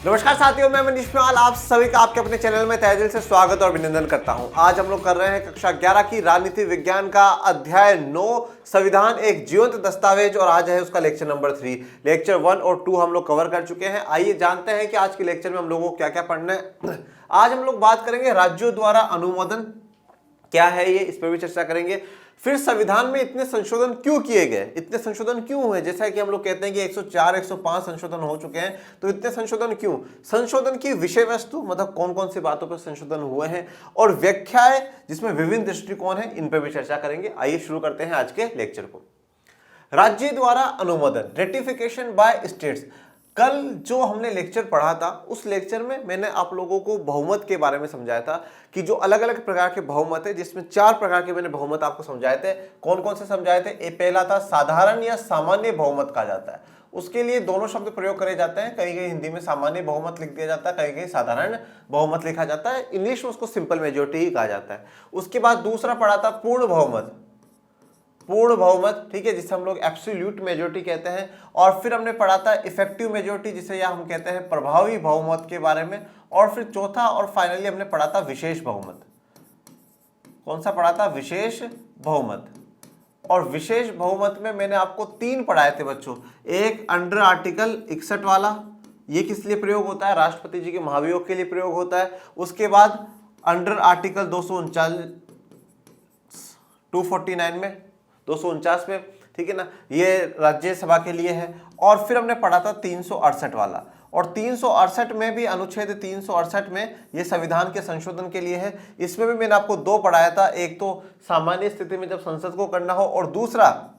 नमस्कार साथियों, मैं मनीष मेवाल आप सभी का आपके अपने चैनल में तहे दिल से स्वागत और अभिनंदन करता हूं। आज हम लोग कर रहे हैं कक्षा 11 की राजनीति विज्ञान का अध्याय 9 संविधान एक जीवंत दस्तावेज और आज है उसका लेक्चर नंबर 3। लेक्चर 1 और 2 हम लोग कवर कर चुके हैं। आइए जानते हैं कि आज के लेक्चर में हम लोगों को क्या क्या पढ़ना है। आज हम लोग बात करेंगे राज्यों द्वारा अनुमोदन क्या है, ये इस पर भी चर्चा करेंगे। फिर संविधान में इतने संशोधन क्यों किए गए, इतने संशोधन क्यों हुए, जैसा कि हम लोग कहते हैं कि 104 105 संशोधन हो चुके हैं, तो इतने संशोधन क्यों, संशोधन की विषय वस्तु मतलब कौन कौन सी बातों पर संशोधन हुए हैं और व्याख्याएं जिसमें विभिन्न दृष्टिकोण हैं, इन पर भी चर्चा करेंगे। आइए शुरू करते हैं आज के लेक्चर को। राज्य द्वारा अनुमोदन, रेटिफिकेशन बाय स्टेट्स। कल जो हमने लेक्चर पढ़ा था उस लेक्चर में मैंने आप लोगों को बहुमत के बारे में समझाया था कि जो अलग अलग प्रकार के बहुमत है, जिसमें 4 प्रकार के मैंने बहुमत आपको समझाए थे। कौन कौन से समझाए थे? ये पहला था साधारण या सामान्य बहुमत कहा जाता है। उसके लिए दोनों शब्द प्रयोग करे जाते हैं, कहीं कहीं हिंदी में सामान्य बहुमत लिख दिया जाता है, कहीं कहीं साधारण बहुमत लिखा जाता है, इंग्लिश में उसको सिंपल मेजोरिटी ही कहा जाता है। उसके बाद दूसरा पढ़ा था पूर्ण बहुमत, पूर्ण बहुमत, ठीक है, जिसे हम लोग एब्सोल्यूट मेजोरिटी कहते हैं। और फिर हमने पढ़ा था इफेक्टिव मेजोरिटी, जिसे या हम कहते हैं प्रभावी बहुमत के बारे में। और फिर चौथा और फाइनली हमने पढ़ा था विशेष बहुमत। कौन सा पढ़ा था? विशेष बहुमत। और विशेष बहुमत में मैंने आपको 3 पढ़ाए थे बच्चों। एक अंडर आर्टिकल 61 वाला, ये किस लिए प्रयोग होता है? राष्ट्रपति जी के महाभियोग के लिए प्रयोग होता है। उसके बाद अंडर आर्टिकल 249 में 249 में, ठीक है ना, ये राज्यसभा के लिए है। और फिर हमने पढ़ा था 368 वाला, और 368 में भी अनुच्छेद 368 में ये संविधान के संशोधन के लिए है। इसमें भी मैंने आपको 2 पढ़ाया था, एक तो सामान्य स्थिति में जब संसद को करना हो, और दूसरा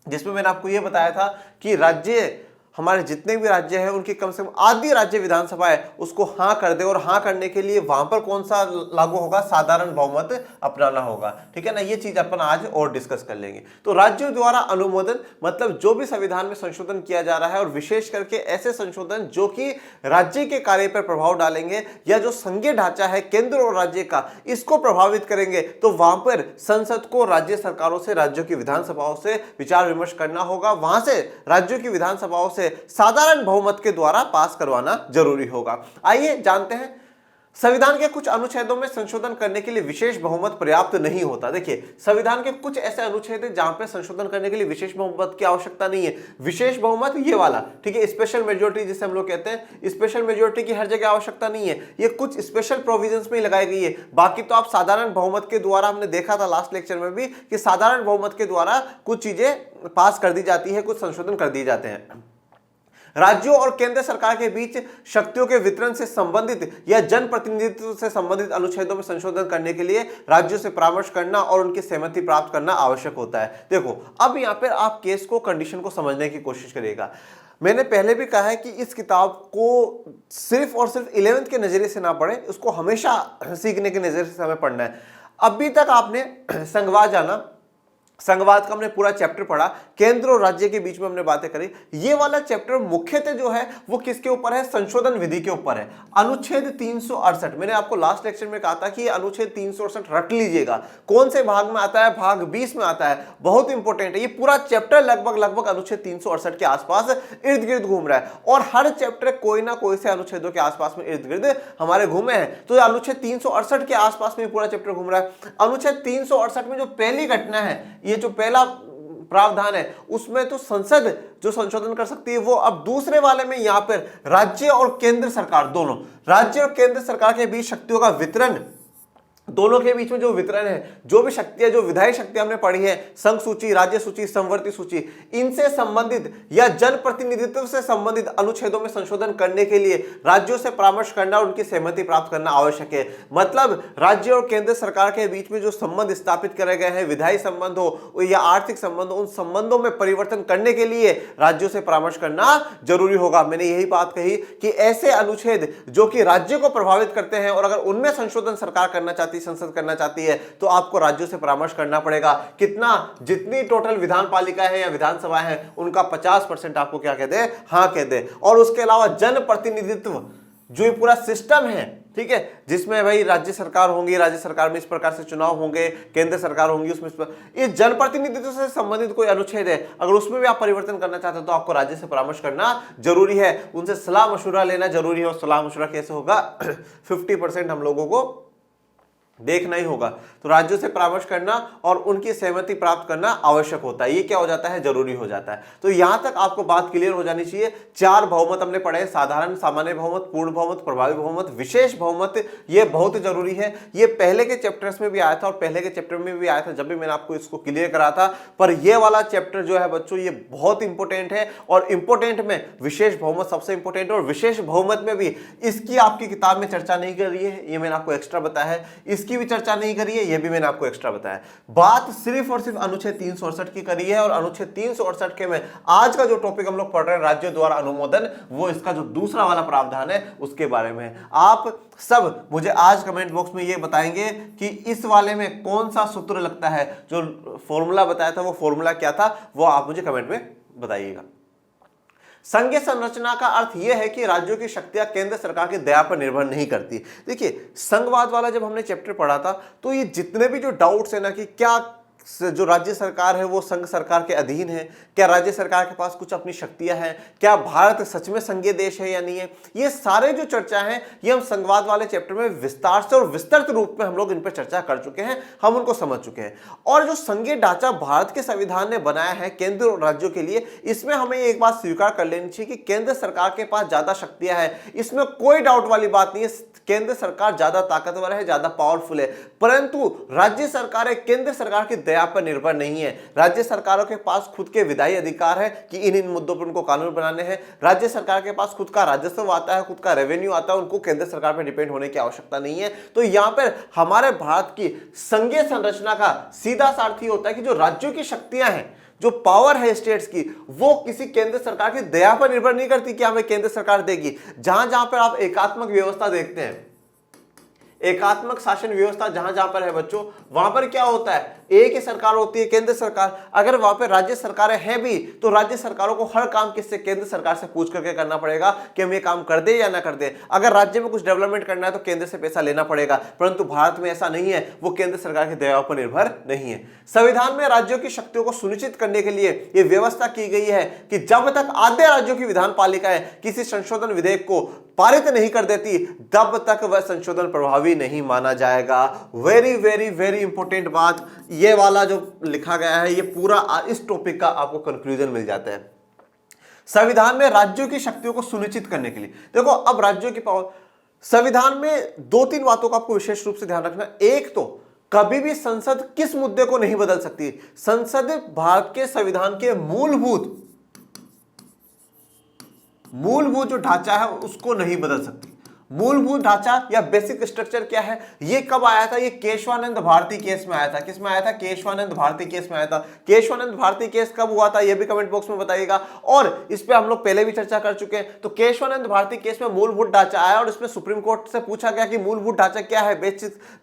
जिसमें मैंने आपको ये बताया था कि राज्य, हमारे जितने भी राज्य हैं उनकी कम से कम आधी राज्य विधानसभा है उसको हाँ कर दे, और हाँ करने के लिए वहां पर कौन सा लागू होगा? साधारण बहुमत अपनाना होगा, ठीक है ना। ये चीज अपन आज और डिस्कस कर लेंगे। तो राज्यों द्वारा अनुमोदन मतलब जो भी संविधान में संशोधन किया जा रहा है, और विशेष करके ऐसे संशोधन जो कि राज्य के कार्य पर प्रभाव डालेंगे या जो संघीय ढांचा है केंद्र और राज्य का, इसको प्रभावित करेंगे, तो वहां पर संसद को राज्य सरकारों से, राज्यों की विधानसभाओं से विचार विमर्श करना होगा। वहां से राज्यों की विधानसभाओं से साधारण बहुमत के द्वारा पास करवाना जरूरी होगा। आइए जानते हैं, संविधान के कुछ अनुच्छेदों में संशोधन करने के लिए विशेष बहुमत पर्याप्त नहीं होता। देखिए, संविधान के कुछ ऐसे अनुच्छेद हैं जहां पे संशोधन करने के लिए विशेष बहुमत की आवश्यकता नहीं है। विशेष बहुमत ये वाला, ठीक है, स्पेशल मेजोरिटी जिसे हम लोग कहते हैं, स्पेशल मेजोरिटी की हर जगह आवश्यकता नहीं है, ये कुछ स्पेशल प्रोविजंस में ही लगाई गई है। बाकी तो आप साधारण बहुमत के द्वारा, हमने देखा था लास्ट लेक्चर में भी कि साधारण बहुमत के द्वारा कुछ चीजें पास कर दी जाती है, कुछ संशोधन कर दिए जाते हैं। राज्यों और केंद्र सरकार के बीच शक्तियों के वितरण से संबंधित या जनप्रतिनिधित्व से संबंधित अनुच्छेदों में संशोधन करने के लिए राज्यों से परामर्श करना और उनकी सहमति प्राप्त करना आवश्यक होता है। देखो, अब यहाँ पर आप केस को, कंडीशन को समझने की कोशिश करिएगा। मैंने पहले भी कहा है कि इस किताब को सिर्फ और सिर्फ 11th के नजरिए से ना पढ़े, उसको हमेशा सीखने के नजरिए से हमें पढ़ना है। अभी तक आपने संघवाद जाना, संघवाद का हमने पूरा चैप्टर पढ़ा, केंद्र और राज्य के बीच में हमने बातें करी। ये वाला चैप्टर मुख्यतः जो है वो किसके ऊपर है? संशोधन विधि के ऊपर है। अनुच्छेद 368, मैंने आपको लास्ट लेक्चर में कहा था कि अनुच्छेद 368 रट लीजिएगा। कौन से भाग में आता है? भाग 20 में आता है, बहुत इंपॉर्टेंट है। ये पूरा चैप्टर लगभग अनुच्छेद 368 के आसपास इर्द गिर्द घूम रहा है, और हर चैप्टर कोई ना कोई से अनुच्छेदों के आसपास में इर्द गिर्द हमारे घूमे हैं। तो अनुच्छेद 368 के आसपास में पूरा चैप्टर घूम रहा है। अनुच्छेद 368 में जो पहली घटना है, ये जो पहला प्रावधान है, उसमें तो संसद जो संशोधन कर सकती है वो। अब दूसरे वाले में यहां पर राज्य और केंद्र सरकार, दोनों राज्य और केंद्र सरकार के बीच शक्तियों का वितरण, दोनों के बीच में जो वितरण है, जो भी शक्तियां, जो विधायी शक्तियां हमने पढ़ी है, संघ सूची, राज्य सूची, समवर्ती सूची, इनसे संबंधित या जनप्रतिनिधित्व से संबंधित अनुच्छेदों में संशोधन करने के लिए राज्यों से परामर्श करना और उनकी सहमति प्राप्त करना आवश्यक है। मतलब राज्य और केंद्र सरकार के बीच में जो संबंध स्थापित करे गए हैं, विधायी संबंध हो या आर्थिक संबंध हो, उन संबंधों में परिवर्तन करने के लिए राज्यों से परामर्श करना जरूरी होगा। मैंने यही बात कही कि ऐसे अनुच्छेद जो कि राज्य को प्रभावित करते हैं, और अगर उनमें संशोधन सरकार करना चाहती, संसद करना चाहती है, तो आपको राज्यों से परामर्श करना पड़ेगा। कितना? जितनी टोटल विधान पालिका है या विधानसभा है, उनका 50% आपको क्या कह दे? हाँ कह दे। और उसके अलावा जनप्रतिनिधित्व, जो ये पूरा सिस्टम है, ठीक है, जिसमें भाई राज्य सरकार होंगी, राज्य सरकार में इस प्रकार से चुनाव होंगे, केंद्र सरकार होंगी उसमें ये जनप्रतिनिधित्व से संबंधित कोई अनुच्छेद है, अगर उसमें भी आप परिवर्तन करना चाहते हो तो आपको राज्य से परामर्श करना जरूरी है, उनसे सलाह मशुरा लेना जरूरी है। और सलाह मशुरा कैसे होगा 50% हम लोगों को देखना ही होगा, तो राज्यों से परामर्श करना और उनकी सहमति प्राप्त करना आवश्यक होता है। ये क्या हो जाता है, जरूरी हो जाता है। तो यहां तक आपको बात क्लियर हो जानी चाहिए। 4 बहुमत हमने पढ़े, साधारण, सामान्य बहुमत, पूर्ण बहुमत, प्रभावी बहुमत, विशेष बहुमत, ये बहुत जरूरी है। ये पहले के चैप्टर्स में भी आया था और पहले के चैप्टर में भी आया था जब भी मैंने आपको इसको क्लियर करा था, पर ये वाला चैप्टर जो है बच्चों ये बहुत इंपॉर्टेंट है। और इंपॉर्टेंट में विशेष बहुमत सबसे इंपॉर्टेंट है, और विशेष बहुमत में भी इसकी आपकी किताब में चर्चा नहीं कर रही है, ये मैंने आपको एक्स्ट्रा बताया है। इसकी भी चर्चा नहीं करी है, ये भी मैंने आपको एक्स्ट्रा बताया। बात सिर्फ और सिर्फ अनुच्छेद 368 की करी है, और अनुच्छेद 368 के में आज का जो टॉपिक हम लोग पढ़ रहे हैं राज्यों द्वारा अनुमोदन, वो इसका जो दूसरा वाला प्रावधान है उसके बारे में। आप सब मुझे आज कमेंट बॉक्स में ये बताएंगे कि इस वाले में कौन सा सूत्र लगता है, जो फॉर्मूला बताया था वो फॉर्मूला क्या था, वो आप मुझे कमेंट में बताइएगा। संघीय संरचना का अर्थ यह है कि राज्यों की शक्तियां केंद्र सरकार की दया पर निर्भर नहीं करती। देखिए, संघवाद वाला जब हमने चैप्टर पढ़ा था तो ये जितने भी जो डाउट्स है ना कि क्या जो राज्य सरकार है वो संघ सरकार के अधीन है, क्या राज्य सरकार के पास कुछ अपनी शक्तियां हैं, क्या भारत सच में संघीय देश है या नहीं है, ये सारे जो चर्चा है ये हम संघवाद वाले चैप्टर में विस्तार से और विस्तृत रूप में हम लोग इन पर चर्चा कर चुके हैं, हम उनको समझ चुके हैं। और जो संघीय ढांचा भारत के संविधान ने बनाया है केंद्र और राज्यों के लिए, इसमें हमें एक बात स्वीकार कर लेनी चाहिए कि केंद्र सरकार के पास ज्यादा शक्तियां हैं, इसमें कोई डाउट वाली बात नहीं है। केंद्र सरकार ज्यादा ताकतवर है, ज्यादा पावरफुल है, परंतु राज्य सरकारें केंद्र सरकार की दया पर निर्भर नहीं है। राज्य सरकारों के पास खुद के विधायी अधिकार है कि इन मुद्दों पर उनको कानून बनाने हैं। राज्य सरकार के पास खुद का राजस्व आता है, खुद का रेवेन्यू आता है, उनको केंद्र सरकार पर डिपेंड होने की आवश्यकता नहीं है। तो यहां पर हमारे भारत की संघीय संरचना का सीधा सा अर्थ होता है कि जो राज्यों की शक्तियां हैं, जो पावर है स्टेट्स की, वो किसी केंद्र सरकार की दया पर निर्भर नहीं करती कि हमें केंद्र सरकार देगी। जहां जहां पर आप एकात्मक व्यवस्था देखते हैं, एकात्मक शासन व्यवस्था जहां जहां पर है बच्चों, वहां पर क्या होता है, एक ही सरकार होती है, केंद्र सरकार। अगर वहां पर राज्य सरकारें हैं भी तो राज्य सरकारों को हर काम किससे, केंद्र सरकार से पूछ करके करना पड़ेगा कि हम ये काम कर दे या ना कर दे। अगर राज्य में कुछ डेवलपमेंट करना है तो केंद्र से पैसा लेना पड़ेगा, परंतु भारत में ऐसा नहीं है, वो केंद्र सरकार की दया पर निर्भर नहीं है। संविधान में राज्यों की शक्तियों को सुनिश्चित करने के लिए यह व्यवस्था की गई है कि जब तक आधे राज्यों की विधान पालिकाएं किसी संशोधन विधेयक को पारित नहीं कर देती तब तक वह संशोधन प्रभावी नहीं माना जाएगा। वेरी वेरी वेरी इंपॉर्टेंट बात, ये वाला जो लिखा गया है ये पूरा इस टॉपिक का आपको कंक्लूजन मिल जाता है। संविधान में राज्यों की शक्तियों को सुनिश्चित करने के लिए, देखो अब राज्यों की पावर, संविधान में 2-3 बातों का आपको विशेष रूप से ध्यान रखना। एक तो कभी भी संसद किस मुद्दे को नहीं बदल सकती, संसद भारत के संविधान के मूलभूत जो ढांचा है उसको नहीं बदल सकती। मूलभूत ढांचा या बेसिक स्ट्रक्चर क्या है, ये कब आया था, ये केशवानंद भारती केस में आया था। किस में आया था, केशवानंद भारती केस में आया था। केशवानंद भारती केस कब हुआ था ये भी कमेंट बॉक्स में बताइएगा, और इस पे हम लोग पहले भी चर्चा कर चुके हैं। तो केशवानंद भारती केस में मूलभूत ढांचा आया और इसमें सुप्रीम कोर्ट से पूछा गया कि मूलभूत ढांचा क्या है,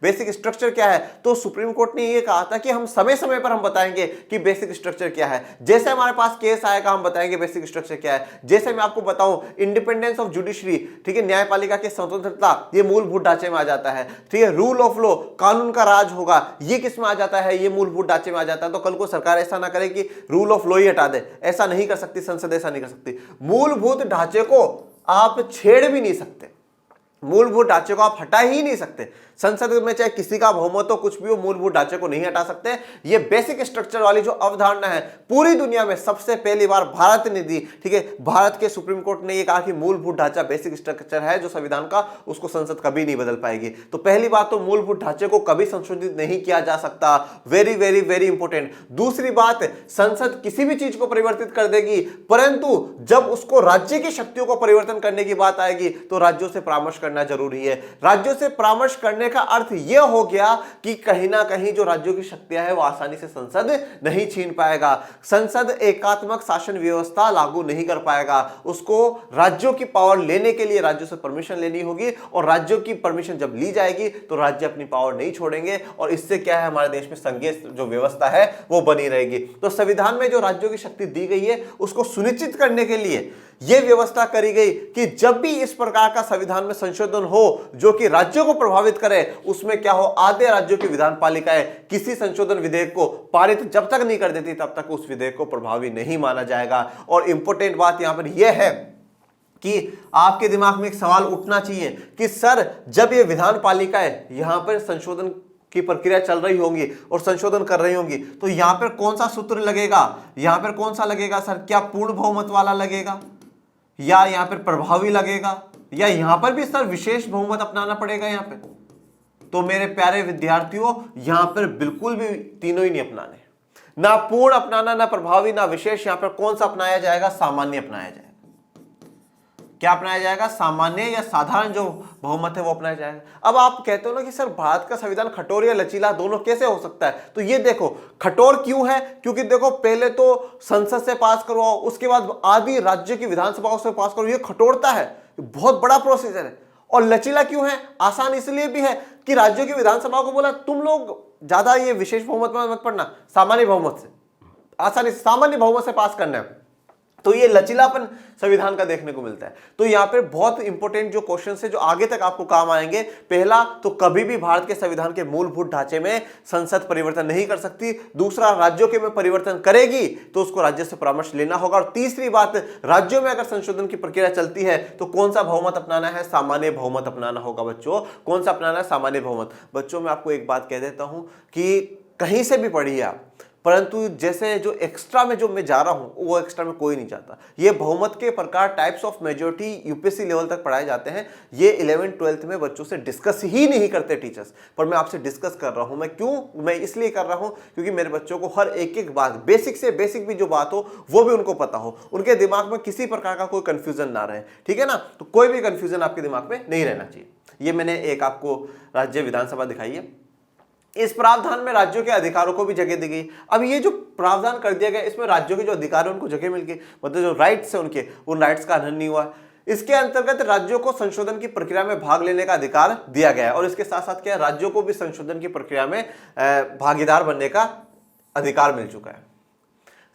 बेसिक स्ट्रक्चर क्या है। तो सुप्रीम कोर्ट ने ये कहा था कि हम समय समय पर हम बताएंगे कि बेसिक स्ट्रक्चर क्या है। जैसे हमारे पास केस आएगा हम बताएंगे बेसिक स्ट्रक्चर क्या है। जैसे मैं आपको बताऊं इंडिपेंडेंस ऑफ जुडिशरी, ठीक है, न्यायपालिका के स्वतंत्रता, ये मूलभूत ढांचे में आ जाता है। ठीक है, रूल ऑफ लॉ, कानून का राज होगा, ये किस में आ जाता है, ये मूलभूत ढांचे में आ जाता है। तो कल को सरकार ऐसा ना करे कि रूल ऑफ लॉ ही हटा दे, ऐसा नहीं कर सकती संसद, ऐसा नहीं कर सकती। मूलभूत ढांचे को आप छेड़ भी नहीं सकते, मूलभूत ढांचे को आप हटा ही नहीं सकते। संसद में चाहे किसी का बहुमत हो, कुछ भी हो, मूलभूत ढांचे को नहीं हटा सकते। ये बेसिक स्ट्रक्चर वाली जो अवधारणा है पूरी दुनिया में सबसे पहली बार भारत ने दी। ठीक है, भारत के सुप्रीम कोर्ट ने ये कहा कि मूलभूत ढांचा बेसिक स्ट्रक्चर है जो संविधान का, उसको संसद कभी नहीं बदल पाएगी। तो पहली बात तो मूलभूत ढांचे को कभी संशोधित नहीं किया जा सकता। Very very very important. दूसरी बात, संसद किसी भी चीज को परिवर्तित कर देगी, परंतु जब उसको राज्य की शक्तियों को परिवर्तन करने की बात आएगी तो राज्यों से परामर्श करना जरूरी है। राज्यों से परामर्श करने का अर्थ यह हो गया कि कहीं ना कहीं जो राज्यों की शक्तियां हैं वो आसानी से संसद नहीं छीन पाएगा। संसद एकात्मक शासन व्यवस्था लागू नहीं कर पाएगा। उसको राज्यों की पावर लेने के लिए राज्यों से परमिशन लेनी होगी, और राज्यों की परमिशन जब ली जाएगी तो राज्य अपनी पावर नहीं छोड़ेंगे, और इससे क्या है, हमारे देश में संघीय जो व्यवस्था है वो बनी रहेगी। तो संविधान में जो राज्यों की शक्ति दी गई है उसको सुनिश्चित करने के लिए यह व्यवस्था करी गई कि जब भी इस प्रकार का संविधान में संशोधन हो जो कि राज्यों को प्रभावित करे, उसमें क्या हो, आधे राज्यों की विधान पालिकाएं किसी संशोधन विधेयक को पारित जब तक नहीं कर देती तब तक उस विधेयक को प्रभावी नहीं माना जाएगा। और इंपॉर्टेंट बात यहां पर यह है कि आपके दिमाग में एक सवाल उठना चाहिए कि सर, जब ये विधान पालिकाएं यहां पर संशोधन की प्रक्रिया चल रही होंगी और संशोधन कर रही होंगी, तो यहां पर कौन सा सूत्र लगेगा, यहां पर कौन सा लगेगा सर? क्या पूर्ण बहुमत वाला लगेगा, या यहां पर प्रभावी लगेगा, या यहां पर भी सर विशेष बहुमत अपनाना पड़ेगा यहां पे? तो मेरे प्यारे विद्यार्थियों, यहां पर बिल्कुल भी तीनों ही नहीं अपनाने, ना पूर्ण अपनाना, ना प्रभावी, ना विशेष। यहां पर कौन सा अपनाया जाएगा? सामान्य अपनाया जाएगा। क्या अपनाया जाएगा? सामान्य या साधारण जो बहुमत है वो अपनाया जाएगा। अब आप कहते हो ना कि सर भारत का संविधान कठोर या लचीला दोनों कैसे हो सकता है? तो ये देखो, कठोर क्यों है? क्योंकि देखो, पहले तो संसद से पास करवाओ, उसके बाद आदि राज्य की विधानसभाओं से पास करो, ये कठोरता है, बहुत बड़ा प्रोसीजर है। और लचीला क्यों है? आसान इसलिए भी है कि राज्यों की विधानसभाओं को बोला तुम लोग ज्यादा ये विशेष बहुमत में मत पढ़ना, सामान्य बहुमत से, आसानी से सामान्य बहुमत से पास करना है। तो ये लचीलापन संविधान का देखने को मिलता है। तो यहां पे बहुत इंपॉर्टेंट जो क्वेश्चन है जो आगे तक आपको काम आएंगे, पहला तो कभी भी भारत के संविधान के मूलभूत ढांचे में संसद परिवर्तन नहीं कर सकती। दूसरा, राज्यों के में परिवर्तन करेगी तो उसको राज्य से परामर्श लेना होगा। और तीसरी बात, राज्यों में अगर संशोधन की प्रक्रिया चलती है तो कौन सा बहुमत अपनाना है? सामान्य बहुमत अपनाना होगा बच्चों। कौन सा अपनाना है? सामान्य बहुमत। बच्चों, मैं आपको एक बात कह देता हूं कि कहीं से भी पढ़िए आप, परंतु जैसे जो एक्स्ट्रा में जो मैं जा रहा हूं वो एक्स्ट्रा में कोई नहीं जाता। ये बहुमत के प्रकार, types of majority UPSC level तक पढ़ाए जाते हैं। ये 11th 12th में बच्चों से डिस्कस ही नहीं करते टीचर्स, पर मैं आपसे डिस्कस कर रहा हूं। मैं क्यों? मैं इसलिए कर रहा हूं क्योंकि मेरे बच्चों को हर एक एक बात, बेसिक से बेसिक भी जो बात हो वो भी उनको पता हो, उनके दिमाग में किसी प्रकार का कोई कंफ्यूजन ना रहे। ठीक है ना? तो कोई भी कंफ्यूजन आपके दिमाग में नहीं रहना चाहिए। ये मैंने एक आपको राज्य विधानसभा दिखाई है। इस प्रावधान में राज्यों के अधिकारों को भी जगह दी गई। अब ये जो प्रावधान कर दिया गया, इसमें राज्यों के जो अधिकार है उनको जगह मिल गई, मतलब जो राइट्स है उनके, उन राइट्स का हनन नहीं हुआ। इसके अंतर्गत राज्यों को संशोधन की प्रक्रिया में भाग लेने का अधिकार दिया गया है, और इसके साथ साथ क्या है, राज्यों को भी संशोधन की प्रक्रिया में भागीदार बनने का अधिकार मिल चुका है।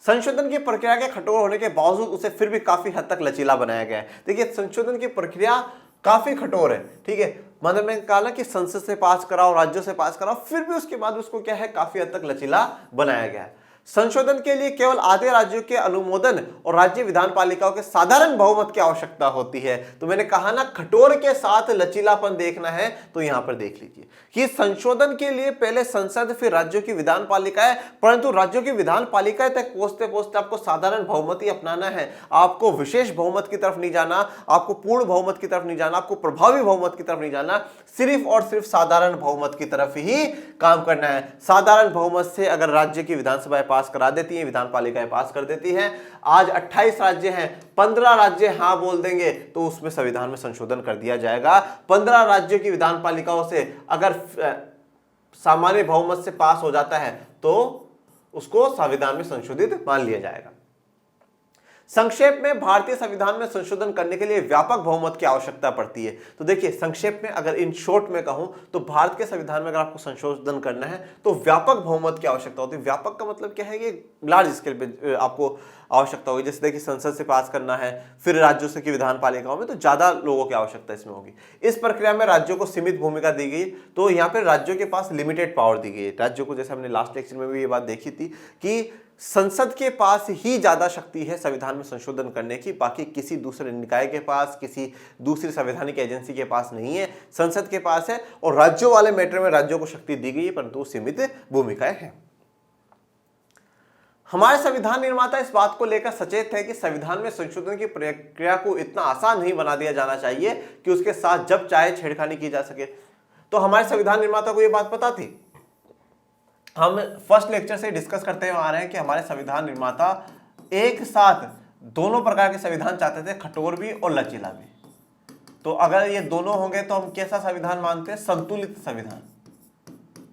संशोधन की प्रक्रिया के कठोर होने के बावजूद उसे फिर भी काफी हद तक लचीला बनाया गया है। देखिए, संशोधन की प्रक्रिया काफी कठोर है, ठीक है, मतलब मैं कहा ना कि संसद से पास कराओ, राज्यों से पास कराओ, फिर भी उसके बाद उसको क्या है, काफी हद तक लचीला बनाया गया है। संशोधन के लिए केवल आधे राज्यों के अनुमोदन और राज्य विधान पालिकाओं के साधारण बहुमत की आवश्यकता होती है। तो मैंने कहा ना, कठोर के साथ लचीलापन देखना है तो यहां पर देख लीजिए कि संशोधन के लिए पहले संसद, फिर राज्यों की विधान पालिकाएं, परंतु राज्यों की विधान पालिकाएं तक पहुंचते पहुंचते आपको साधारण बहुमत ही अपनाना है। आपको विशेष बहुमत की तरफ नहीं जाना, आपको पूर्ण बहुमत की तरफ नहीं जाना, आपको प्रभावी बहुमत की तरफ नहीं जाना, सिर्फ और सिर्फ साधारण बहुमत की तरफ ही काम करना है। साधारण बहुमत से अगर राज्य की विधानसभाएं पास करा देती हैं, विधान पालिकाएं पास कर देती हैं, आज 28 राज्य हैं, 15 राज्य हां बोल देंगे तो उसमें संविधान में संशोधन कर दिया जाएगा। 15 राज्यों की विधान पालिकाओं से अगर सामान्य बहुमत से पास हो जाता है तो उसको संविधान में संशोधित मान लिया जाएगा। संक्षेप में, भारतीय संविधान में संशोधन करने के लिए व्यापक बहुमत की आवश्यकता पड़ती है। तो देखिए, संक्षेप में अगर इन शॉर्ट में कहूं तो भारत के संविधान में अगर आपको संशोधन करना है तो व्यापक बहुमत की आवश्यकता होती है। व्यापक का मतलब क्या है, ये लार्ज स्केल पे आपको आवश्यकता होगी। जैसे देखिए, संसद से पास करना है, फिर राज्यों से की विधान पालिकाओं में, तो ज्यादा लोगों की आवश्यकता इसमें होगी। इस प्रक्रिया में राज्यों को सीमित भूमिका दी गई, तो यहाँ पे राज्यों के पास लिमिटेड पावर दी गई है। राज्यों को, जैसे हमने लास्ट लेक्चर में भी ये बात देखी थी कि संसद के पास ही ज्यादा शक्ति है संविधान में संशोधन करने की, बाकी किसी दूसरे निकाय के पास, किसी दूसरी संवैधानिक एजेंसी के पास नहीं है, संसद के पास है। और राज्यों वाले मैटर में राज्यों को शक्ति दी गई है, परंतु सीमित भूमिकाएं हैं। हमारे संविधान निर्माता इस बात को लेकर सचेत है कि संविधान में संशोधन की प्रक्रिया को इतना आसान नहीं बना दिया जाना चाहिए कि उसके साथ जब चाहे छेड़खानी की जा सके। तो हमारे संविधान निर्माता को यह बात पता थी। हम फर्स्ट लेक्चर से डिस्कस करते हुए आ रहे हैं कि हमारे संविधान निर्माता एक साथ दोनों प्रकार के संविधान चाहते थे, कठोर भी और लचीला भी। तो अगर ये दोनों होंगे तो हम कैसा संविधान मानते हैं? संतुलित संविधान।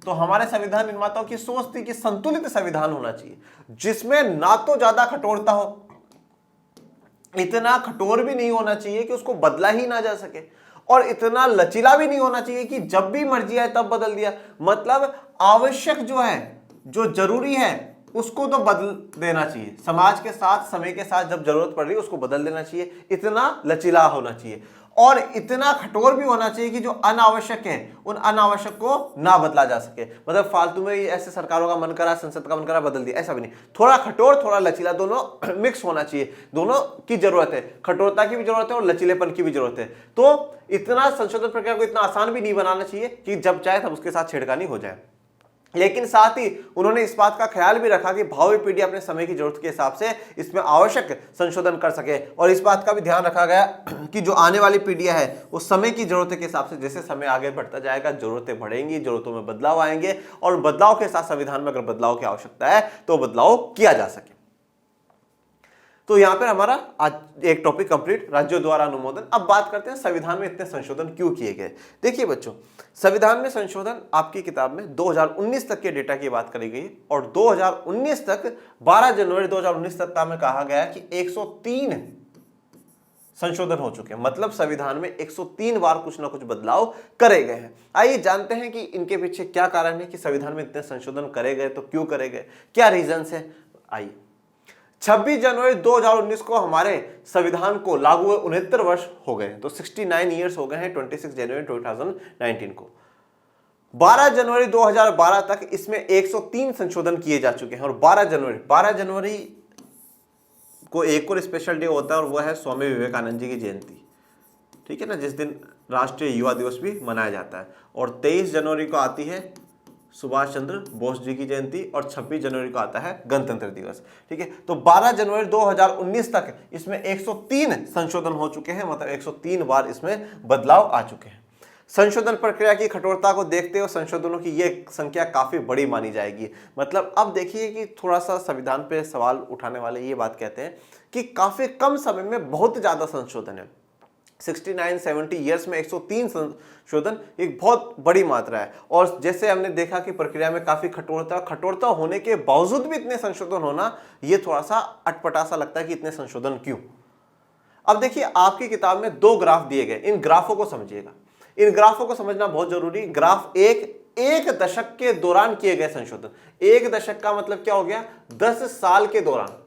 तो हमारे संविधान निर्माताओं की सोच थी कि संतुलित संविधान होना चाहिए, जिसमें ना तो ज्यादा कठोरता हो, इतना कठोर भी नहीं होना चाहिए कि उसको बदला ही ना जा सके, और इतना लचीला भी नहीं होना चाहिए कि जब भी मर्जी आए तब बदल दिया। मतलब आवश्यक जो है, जो जरूरी है, उसको तो बदल देना चाहिए, समाज के साथ, समय के साथ जब जरूरत पड़ रही है उसको बदल देना चाहिए। इतना लचीला होना चाहिए और इतना कठोर भी होना चाहिए कि जो अनावश्यक है उन अनावश्यक को ना बदला जा सके। मतलब फालतू में ऐसे सरकारों का मन करा, संसद का मन करा, बदल दिया, ऐसा भी नहीं। थोड़ा कठोर थोड़ा लचीला, दोनों मिक्स होना चाहिए। दोनों की जरूरत है, कठोरता की भी जरूरत है और लचीलेपन की भी जरूरत है। तो इतना संशोधन प्रक्रिया को इतना आसान भी नहीं बनाना चाहिए कि जब चाहे तब उसके साथ छेड़खानी हो जाए। लेकिन साथ ही उन्होंने इस बात का ख्याल भी रखा कि भावी पीढ़ी अपने समय की जरूरत के हिसाब से इसमें आवश्यक संशोधन कर सके, और इस बात का भी ध्यान रखा गया कि जो आने वाली पीढ़ियां है उस समय की जरूरत के हिसाब से, जैसे समय आगे बढ़ता जाएगा जरूरतें बढ़ेंगी, जरूरतों में बदलाव आएंगे, और बदलाव के साथ संविधान में अगर बदलाव की आवश्यकता है तो बदलाव किया जा सके। तो यहां पर हमारा आज एक टॉपिक कंप्लीट, राज्यों द्वारा अनुमोदन। अब बात करते हैं संविधान में इतने संशोधन क्यों किए गए। देखिए बच्चों, संविधान में संशोधन आपकी किताब में 2019 तक के डेटा की बात करी गई, और 2019 तक 12 जनवरी 2019 तक का में कहा गया कि 103 संशोधन हो चुके हैं। मतलब संविधान में 103 बार कुछ ना कुछ बदलाव करे गए हैं। आइए जानते हैं कि इनके पीछे क्या कारण है कि संविधान में इतने संशोधन करे गए, तो क्यों करे गए, क्या रीजंस है। आइए, 26 जनवरी 2019 को हमारे संविधान को लागू हुए 69 वर्ष हो गए, तो 69 ईयर्स हो गए हैं 26 जनवरी 2019 को। 12 जनवरी 2012 तक इसमें 103 संशोधन किए जा चुके हैं, और 12 जनवरी को एक और स्पेशल डे होता है, और वह है स्वामी विवेकानंद जी की जयंती, ठीक है ना, जिस दिन राष्ट्रीय युवा दिवस भी मनाया जाता है। और 23 जनवरी को आती है सुभाष चंद्र बोस जी की जयंती, और 26 जनवरी को आता है गणतंत्र दिवस, ठीक है। तो 12 जनवरी 2019 तक इसमें 103 संशोधन हो चुके हैं, मतलब 103 बार इसमें बदलाव आ चुके हैं। संशोधन प्रक्रिया की कठोरता को देखते हुए संशोधनों की यह संख्या काफी बड़ी मानी जाएगी। मतलब अब देखिए कि थोड़ा सा संविधान पे सवाल उठाने वाले ये बात कहते हैं कि काफी कम समय में बहुत ज्यादा संशोधन है। 69-70 ईयर्स में 103 संशोधन एक बहुत बड़ी मात्रा है, और जैसे हमने देखा कि प्रक्रिया में काफी कठोरता होने के बावजूद भी इतने संशोधन होना, ये थोड़ा सा अटपटा सा लगता है कि इतने संशोधन क्यों। अब देखिए, आपकी किताब में 2 ग्राफ दिए गए, इन ग्राफों को समझिएगा, इन ग्राफों को समझना बहुत जरूरी। ग्राफ एक दशक के दौरान किए गए संशोधन। एक दशक का मतलब क्या हो गया, 10 साल के दौरान,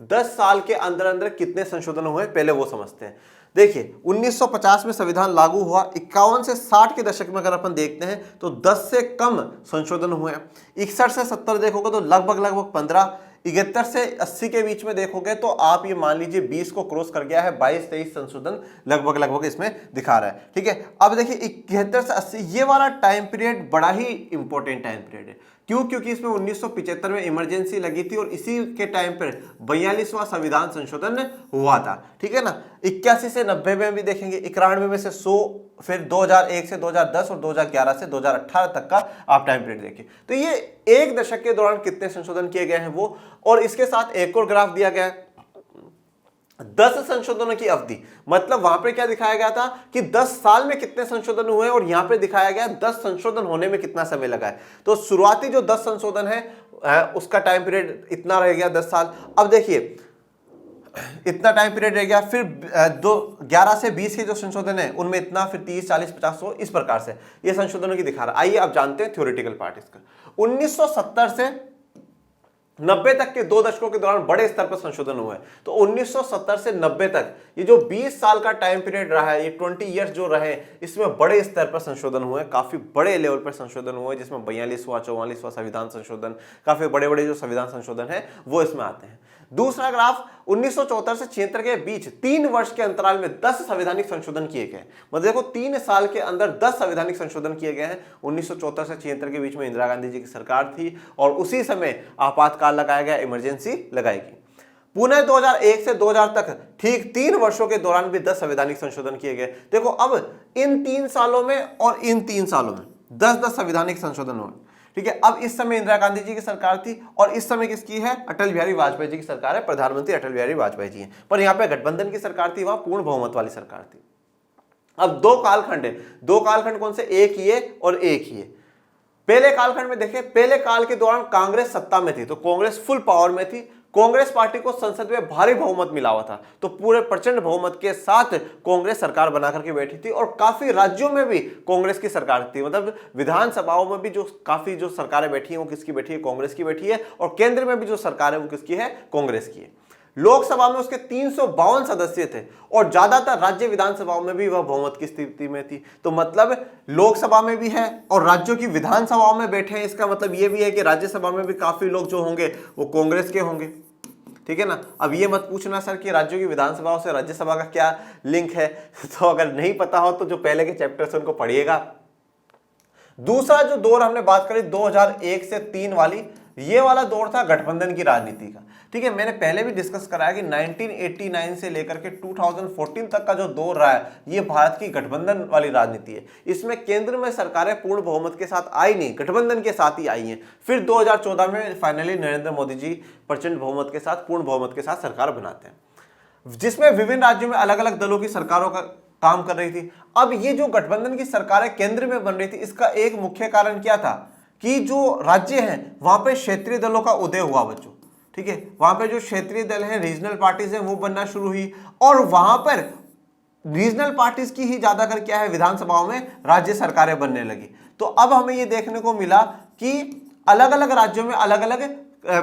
10 साल के अंदर अंदर कितने संशोधन हुए, पहले वो समझते हैं। देखिए, 1950 में संविधान लागू हुआ, 51 से 60 के दशक में अगर अपन देखते हैं तो 10 से कम संशोधन हुए। 61 से 70 देखोगे तो लगभग 15। 71 से 80 के बीच में देखोगे तो आप ये मान लीजिए 20 को क्रॉस कर गया है, 22-23 संशोधन लगभग इसमें दिखा रहा है, ठीक है। अब देखिए 71 से 80, ये वाला टाइम पीरियड बड़ा ही इंपॉर्टेंट टाइम पीरियड है। क्यों? क्योंकि इसमें 1975 में इमरजेंसी लगी थी, और इसी के टाइम पर 42वां संविधान संशोधन हुआ था, ठीक है ना। 81 से 90 में भी देखेंगे, 91 में से 100, फिर 2001 से 2010 और 2011 से 2018 तक का आप टाइम पीरियड देखिए। तो ये एक दशक के दौरान कितने संशोधन किए गए हैं वो, और इसके साथ एक और ग्राफ दिया गया है 10 संशोधनों की अवधि। मतलब वहां पे क्या दिखाया गया था कि 10 साल में कितने संशोधन हुए, और यहां पे दिखाया गया 10 संशोधन होने में कितना समय लगा है। तो शुरुआती जो 10 संशोधन है उसका टाइम पीरियड इतना रह गया, 10 साल। अब देखिए इतना टाइम पीरियड रह गया, फिर 11 से 20 के जो संशोधन है उनमें इतना, फिर 30, 40, 50, 100, इस प्रकार से ये संशोधनों की दिखा रहा है। आइए अब जानते हैं थ्योरेटिकल पार्ट इसका। 1970 से 90 तक के 2 दशकों के दौरान बड़े स्तर पर संशोधन हुए। तो 1970 से 90 तक ये जो 20 साल का टाइम पीरियड रहा है, ये 20 इयर्स जो रहे, इसमें बड़े स्तर पर संशोधन हुए, काफी बड़े लेवल पर संशोधन हुए, जिसमें 42वां 44वां संविधान संशोधन, काफी बड़े बड़े जो संविधान संशोधन है वो इसमें आते हैं। दूसरा ग्राफ 1974 से 76 के बीच 3 वर्ष के अंतराल में 10 संवैधानिक संशोधन किए गए। मतलब देखो 3 साल के अंदर 10 संवैधानिक संशोधन किए गए हैं। 1974 से 76 के बीच में इंदिरा गांधी जी की सरकार थी, और उसी समय आपातकाल लगाया गया, इमरजेंसी लगाई गई। पुनः 2001 से 2000 तक ठीक 3 वर्षों के दौरान भी 10 संवैधानिक संशोधन किए गए। देखो अब इन 3 सालों में और इन 3 सालों में 10-10 संवैधानिक संशोधन हुए, ठीक है। अब इस समय इंदिरा गांधी जी की सरकार थी, और इस समय किसकी है? अटल बिहारी वाजपेयी जी की सरकार है, प्रधानमंत्री अटल बिहारी वाजपेयी जी हैं। पर यहाँ पे गठबंधन की सरकार थी, वहां पूर्ण बहुमत वाली सरकार थी। अब दो कालखंड है, दो कालखंड कौन से, एक ये और एक ये। पहले कालखंड में देखें, पहले काल के दौरान कांग्रेस सत्ता में थी, तो कांग्रेस फुल पावर में थी, कांग्रेस पार्टी को संसद में भारी बहुमत मिला हुआ था, तो पूरे प्रचंड बहुमत के साथ कांग्रेस सरकार बना करके बैठी थी, और काफी राज्यों में भी कांग्रेस की सरकार थी। मतलब विधानसभाओं में भी जो काफी जो सरकारें बैठी हैं वो किसकी बैठी है, कांग्रेस की बैठी है, और केंद्र में भी जो सरकार है वो किसकी है, कांग्रेस की है। लोकसभा में उसके 352 सदस्य थे, और ज्यादातर राज्य विधानसभाओं में भी वह बहुमत की स्थिति में थी। तो मतलब लोकसभा में भी है और राज्यों की विधानसभाओं में बैठे हैं, इसका मतलब यह भी है कि राज्यसभा में भी काफी लोग जो होंगे वो कांग्रेस के होंगे, ठीक है ना। अब ये मत पूछना सर कि राज्यों की विधानसभाओं से राज्यसभा का क्या लिंक है, तो अगर नहीं पता हो तो जो पहले के चैप्टर से उनको पढ़िएगा। दूसरा जो दौर हमने बात करी 2001 से 3 वाली, ये वाला दौर था गठबंधन की राजनीति का, ठीक है। मैंने पहले भी डिस्कस कराया कि 1989 से लेकर के 2014 तक का जो दौर रहा है ये भारत की गठबंधन वाली राजनीति है। इसमें केंद्र में सरकारें पूर्ण बहुमत के साथ आई नहीं, गठबंधन के साथ ही आई हैं। फिर 2014 में फाइनली नरेंद्र मोदी जी प्रचंड बहुमत के साथ, पूर्ण बहुमत के साथ सरकार बनाते हैं, जिसमें विभिन्न राज्यों में अलग अलग दलों की सरकारों का काम कर रही थी। अब ये जो गठबंधन की सरकारें केंद्र में बन रही थी, इसका एक मुख्य कारण क्या था कि जो राज्य हैं वहां पे क्षेत्रीय दलों का उदय हुआ बच्चों, ठीक है। वहां पे जो क्षेत्रीय दल हैं, रीजनल पार्टीज हैं, वो बनना शुरू हुई, और वहां पर रीजनल पार्टीज की ही ज्यादातर क्या है, विधानसभाओं में राज्य सरकारें बनने लगी। तो अब हमें ये देखने को मिला कि अलग अलग राज्यों में अलग अलग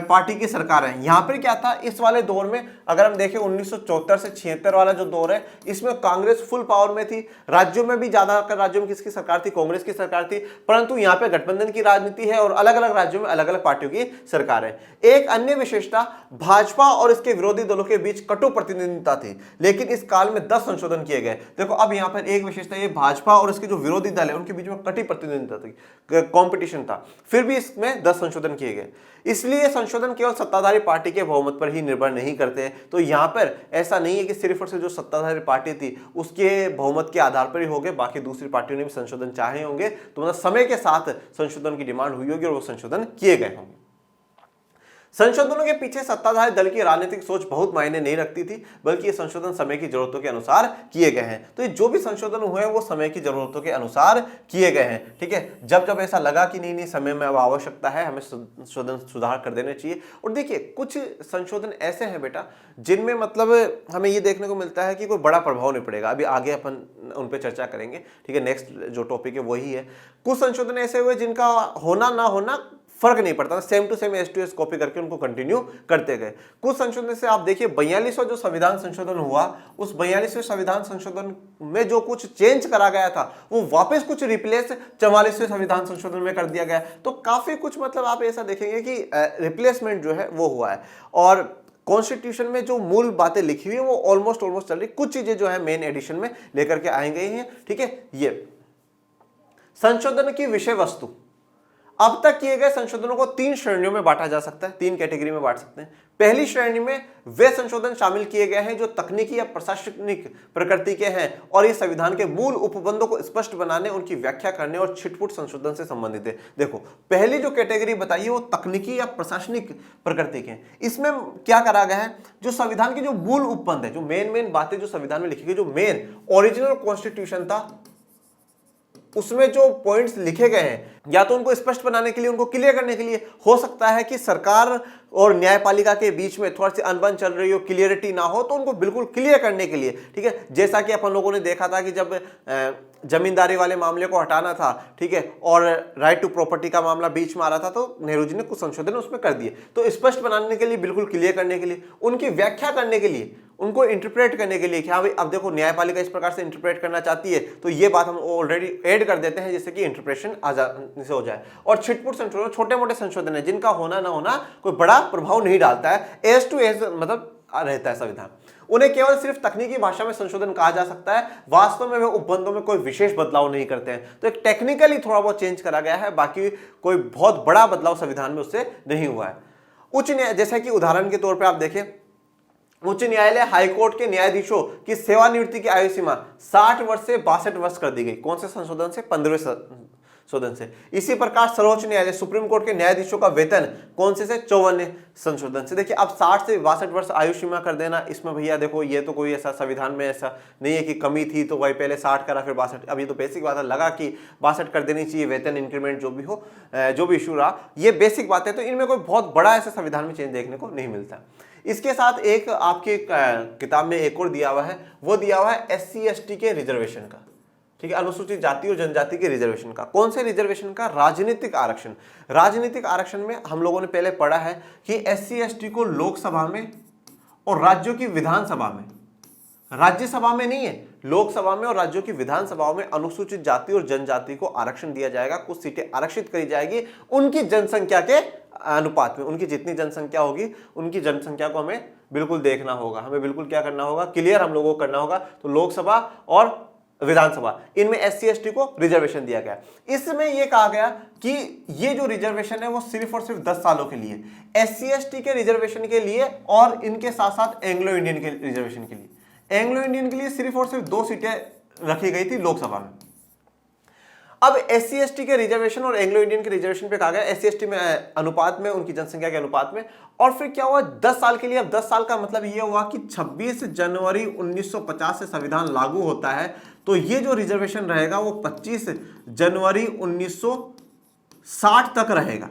पार्टी की सरकार है। यहां पर क्या था इस वाले दौर में, अगर हम देखें 1974 से 76 वाला जो दौर है, इसमें कांग्रेस फुल पावर में थी, राज्यों में भी ज्यादातर राज्यों में किसकी सरकार थी, कांग्रेस की सरकार थी, परंतु यहां पे गठबंधन की राजनीति है और अलग अलग राज्यों में अलग अलग पार्टियों की सरकार है। एक अन्य विशेषता, भाजपा और इसके विरोधी दलों के बीच कटु प्रतिद्वंदिता थी, लेकिन इस काल में 10 संशोधन किए गए। देखो अब यहां पर एक विशेषता, ये भाजपा और इसके जो विरोधी दल है उनके बीच में कटी प्रतिद्वंदिता थी, कॉम्पिटिशन था, फिर भी इसमें 10 संशोधन किए गए। इसलिए संशोधन केवल सत्ताधारी पार्टी के बहुमत पर ही निर्भर नहीं करते। तो यहां पर ऐसा नहीं है कि सिर्फ और सिर्फ जो सत्ताधारी पार्टी थी उसके बहुमत के आधार पर ही हो गए, बाकी दूसरी पार्टियों ने भी संशोधन चाहे होंगे, तो मतलब समय के साथ संशोधन की डिमांड हुई होगी और वो संशोधन किए गए होंगे। संशोधनों के पीछे सत्ताधारी दल की राजनीतिक सोच बहुत मायने नहीं रखती थी, बल्कि ये संशोधन समय की जरूरतों के अनुसार किए गए हैं। तो ये जो भी संशोधन हुए हैं वो समय की जरूरतों के अनुसार किए गए हैं, ठीक है। जब जब ऐसा लगा कि नहीं समय में अब आवश्यकता है, हमें संशोधन सुधार कर देने चाहिए। और देखिए कुछ संशोधन ऐसे हैं बेटा जिनमें मतलब हमें ये देखने को मिलता है कि कोई बड़ा प्रभाव नहीं पड़ेगा, अभी आगे अपन उन पर चर्चा करेंगे, ठीक है। नेक्स्ट जो टॉपिक है वही है। कुछ संशोधन ऐसे हुए जिनका होना ना होना फर्क नहीं पड़ता, same to same as copy करके उनको कंटिन्यू करते गए। कुछ संशोधन से आप देखिए 42वां जो संविधान संशोधन हुआ, उस 42वें संविधान संशोधन में जो कुछ चेंज करा गया था वो वापस कुछ रिप्लेस 44वें संविधान संशोधन में कर दिया गया। तो काफी कुछ मतलब आप ऐसा देखेंगे कि रिप्लेसमेंट जो है वो हुआ है, और कॉन्स्टिट्यूशन में जो मूल बातें लिखी हुई है वो ऑलमोस्ट चल रही। कुछ चीजें जो है मेन एडिशन में लेकर के आए गई हैं, ठीक है। ये संशोधन की विषय वस्तु, अब तक किए गए संशोधनों को 3 श्रेणियों में बांटा जा सकता है, 3 कैटेगरी में बांट सकते हैं। पहली श्रेणी में वे संशोधन शामिल किए गए हैं जो तकनीकी या प्रशासनिक प्रकृति के हैं और ये संविधान के मूल उपबंधों को स्पष्ट बनाने, उनकी व्याख्या करने और छिटपुट संशोधन से संबंधित है। देखो पहली जो कैटेगरी बताइए वो तकनीकी या प्रशासनिक प्रकृति के हैं। इसमें क्या करा गया है, जो संविधान के जो मूल उपबंध है, जो मेन बातें जो संविधान में लिखी गई, जो मेन ओरिजिनल कॉन्स्टिट्यूशन था उसमें जो पॉइंट्स लिखे गए हैं, या तो उनको स्पष्ट बनाने के लिए, उनको क्लियर करने के लिए, हो सकता है कि सरकार और न्यायपालिका के बीच में थोड़ी सी अनबन चल रही हो, क्लियरिटी ना हो, तो उनको बिल्कुल क्लियर करने के लिए, ठीक है। जैसा कि अपन लोगों ने देखा था कि जब जमींदारी वाले मामले को हटाना था, ठीक है, और राइट टू प्रॉपर्टी का मामला बीच में आ रहा था, तो नेहरू जी ने कुछ संशोधन उसमें कर दिए। तो स्पष्ट बनाने के लिए, बिल्कुल क्लियर करने के लिए, उनकी व्याख्या करने के लिए, उनको इंटरप्रेट करने के लिए कि हाँ भाई अब देखो न्यायपालिका इस प्रकार से इंटरप्रेट करना चाहती है, तो ये बात हम ऑलरेडी ऐड कर देते हैं जिससे कि इंटरप्रेशन आसानी से हो जाए। और छिटपुट संशोधन छोटे मोटे संशोधन है जिनका होना ना होना कोई बड़ा प्रभाव नहीं डालता है, एज टू एज मतलब रहता है संविधान। उन्हें केवल सिर्फ तकनीकी भाषा में संशोधन कहा जा सकता है, वास्तव में वे उपबंधों में कोई विशेष बदलाव नहीं करते हैं। तो एक टेक्निकली थोड़ा बहुत चेंज करा गया है, बाकी कोई बहुत बड़ा बदलाव संविधान में उससे नहीं हुआ है। उच्च न्यायालय, जैसे कि उदाहरण के तौर पर आप देखें, उच्च न्यायालय हाईकोर्ट के न्यायाधीशों की सेवानिवृत्ति की आयु सीमा 60 वर्ष से 62 वर्ष कर दी गई। कौन से संशोधन से? 15वें संशोधन से। इसी प्रकार सर्वोच्च न्यायालय सुप्रीम कोर्ट के न्यायाधीशों का वेतन कौन से 54वें संशोधन से। देखिए अब 60 से 62 वर्ष आयु सीमा कर देना, इसमें भैया देखो ये तो कोई ऐसा संविधान में ऐसा नहीं है कि कमी थी तो वही पहले 60 करा फिर 62। अब ये तो बेसिक बात है, लगा कि 62 कर देनी चाहिए, वेतन इंक्रीमेंट जो भी हो, जो भी इशू रहा, ये बेसिक बात है। तो इनमें कोई बहुत बड़ा ऐसा संविधान में चेंज देखने को नहीं मिलता। इसके साथ एक आपके किताब में एक और दिया हुआ है, वो दिया हुआ है SC ST के रिजर्वेशन का, ठीक है, अनुसूचित जाति और जनजाति के रिजर्वेशन का। कौन से रिजर्वेशन का? राजनीतिक आरक्षण। राजनीतिक आरक्षण में हम लोगों ने पहले पढ़ा है कि SC ST को लोकसभा में और राज्यों की विधानसभा में, राज्यसभा में नहीं है, लोकसभा में और राज्यों की विधानसभाओं में अनुसूचित जाति और जनजाति को आरक्षण दिया जाएगा। कुछ सीटें आरक्षित करी जाएगी उनकी जनसंख्या के अनुपात में। उनकी जितनी जनसंख्या होगी उनकी जनसंख्या को हमें बिल्कुल देखना होगा, हमें बिल्कुल क्या करना होगा, क्लियर हम लोगों को करना होगा। तो लोकसभा और विधानसभा इनमें SC ST को रिजर्वेशन दिया गया। इसमें यह कहा गया कि ये जो रिजर्वेशन है वो सिर्फ और सिर्फ 10 सालों के लिए, SC ST के रिजर्वेशन के लिए और इनके साथ साथ एंग्लो इंडियन के रिजर्वेशन के लिए। एंग्लो इंडियन के लिए सिर्फ और सिर्फ 2 सीटें रखी गई थी लोकसभा में। अब SC ST के रिजर्वेशन और एंग्लो इंडियन के रिजर्वेशन पे कहा गया SC ST में अनुपात में, उनकी जनसंख्या के अनुपात में। और फिर क्या हुआ 10 साल के लिए। अब 10 साल का मतलब ये हुआ कि 26 जनवरी 1950 से संविधान लागू होता है, तो ये जो रिजर्वेशन रहेगा वो 25 जनवरी 1960 तक रहेगा,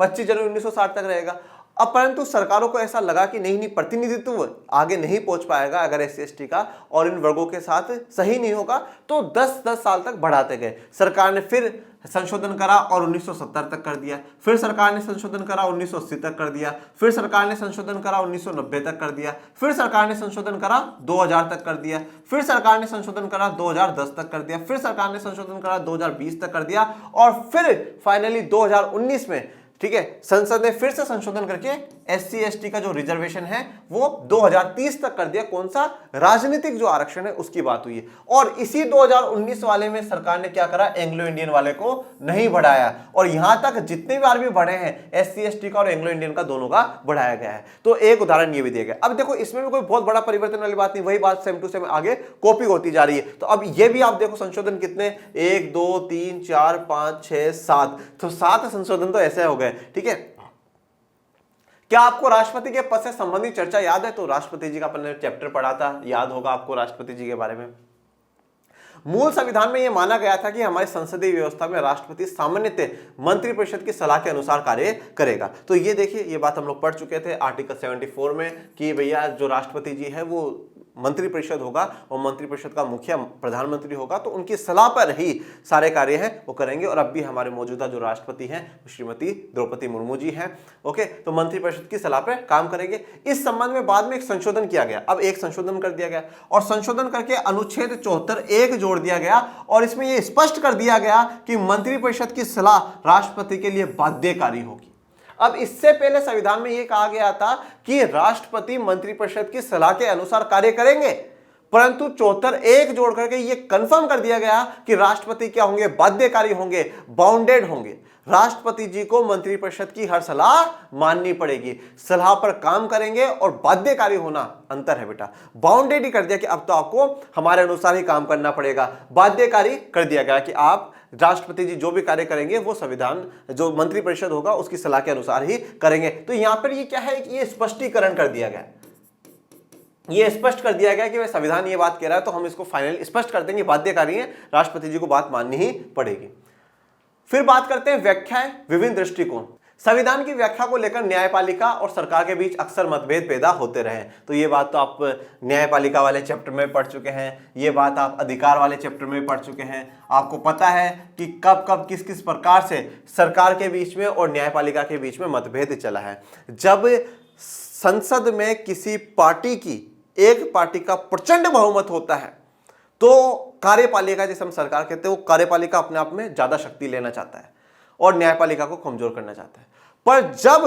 25 जनवरी 1960 तक रहेगा। अब परंतु सरकारों को ऐसा लगा कि नहीं प्रतिनिधित्व आगे नहीं पहुंच पाएगा अगर SC ST का और इन वर्गों के साथ सही नहीं होगा, तो 10-10 साल तक बढ़ाते गए। सरकार ने फिर संशोधन करा और 1970 तक कर दिया, फिर सरकार ने संशोधन करा 1980 तक कर दिया, फिर सरकार ने संशोधन करा 1990 तक कर दिया, फिर सरकार ने संशोधन करा 2000 तक कर दिया, फिर सरकार ने संशोधन करा 2010 तक कर दिया, फिर सरकार ने संशोधन करा 2020 तक कर दिया और फिर फाइनली 2019 में, ठीक है, संसद ने फिर से संशोधन करके SC ST का जो रिजर्वेशन है वो 2030 तक कर दिया। कौन सा? राजनीतिक जो आरक्षण है उसकी बात हुई है। और इसी 2019 वाले में सरकार ने क्या करा, एंग्लो इंडियन वाले को नहीं बढ़ाया, और यहां तक जितने बार भी बढ़े हैं SC ST का और एंग्लो इंडियन का दोनों का बढ़ाया गया है। तो एक उदाहरण ये भी दिया गया। अब देखो इसमें भी कोई बहुत बड़ा परिवर्तन वाली बात नहीं, वही बात सेम टू सेम आगे कॉपी होती जा रही है। तो अब ये भी आप देखो संशोधन कितने, 1 2 3 4 5 6 7, तो 7 संशोधन तो ऐसे हो गए, ठीक है। क्या आपको राष्ट्रपति के पद से संबंधित चर्चा याद है? तो राष्ट्रपति जी का अपन ने चैप्टर पढ़ा था, याद होगा आपको राष्ट्रपति जी के बारे में। मूल संविधान में यह माना गया था कि हमारी संसदीय व्यवस्था में राष्ट्रपति सामान्यतः मंत्रिपरिषद की सलाह के अनुसार कार्य करेगा। तो ये देखिए, ये बात हम लोग पढ़ चुके थे आर्टिकल 74 में कि भैया जो राष्ट्रपति जी है वो मंत्रिपरिषद होगा और मंत्रिपरिषद का मुखिया प्रधानमंत्री होगा, तो उनकी सलाह पर ही सारे कार्य हैं वो करेंगे। और अब भी हमारे मौजूदा जो राष्ट्रपति हैं श्रीमती द्रौपदी मुर्मू जी हैं, ओके, तो मंत्रिपरिषद की सलाह पर काम करेंगे। इस संबंध में बाद में एक संशोधन किया गया, अब एक संशोधन कर दिया गया और संशोधन करके अनुच्छेद 74(1) जोड़ दिया गया और इसमें यह स्पष्ट कर दिया गया कि मंत्रिपरिषद की सलाह राष्ट्रपति के लिए बाध्यकारी होगी। अब इससे पहले संविधान में यह कहा गया था कि राष्ट्रपति मंत्रिपरिषद की सलाह के अनुसार कार्य करेंगे, परंतु 74(1) जोड़ करके यह कंफर्म कर दिया गया कि राष्ट्रपति क्या होंगे, बाध्यकारी होंगे, बाउंडेड होंगे। राष्ट्रपति जी को मंत्रिपरिषद की हर सलाह माननी पड़ेगी, सलाह पर काम करेंगे और बाध्यकारी होना अंतर है बेटा। बाउंडेड ही कर दिया कि अब तो आपको हमारे अनुसार ही काम करना पड़ेगा, बाध्यकारी कर दिया गया कि आप राष्ट्रपति जी जो भी कार्य करेंगे वो संविधान जो मंत्रिपरिषद होगा उसकी सलाह के अनुसार ही करेंगे। तो यहां पर ये क्या है कि ये स्पष्टीकरण कर दिया गया, ये स्पष्ट कर दिया गया कि वह संविधान ये बात कह रहा है तो हम इसको फाइनल स्पष्ट कर देंगे, बाध्यकारी है, राष्ट्रपति जी को बात माननी ही पड़ेगी। फिर बात करते हैं व्याख्याएं, विभिन्न दृष्टिकोण। संविधान की व्याख्या को लेकर न्यायपालिका और सरकार के बीच अक्सर मतभेद पैदा होते रहे। तो ये बात तो आप न्यायपालिका वाले चैप्टर में पढ़ चुके हैं, ये बात आप अधिकार वाले चैप्टर में पढ़ चुके हैं। आपको पता है कि कब कब किस किस प्रकार से सरकार के बीच में और न्यायपालिका के बीच में मतभेद चला है। जब संसद में किसी पार्टी की, एक पार्टी का प्रचंड बहुमत होता है तो कार्यपालिका, जैसे हम सरकार कहते हैं, वो कार्यपालिका अपने आप में ज्यादा शक्ति लेना चाहता है और न्यायपालिका को कमजोर करना चाहता है। पर जब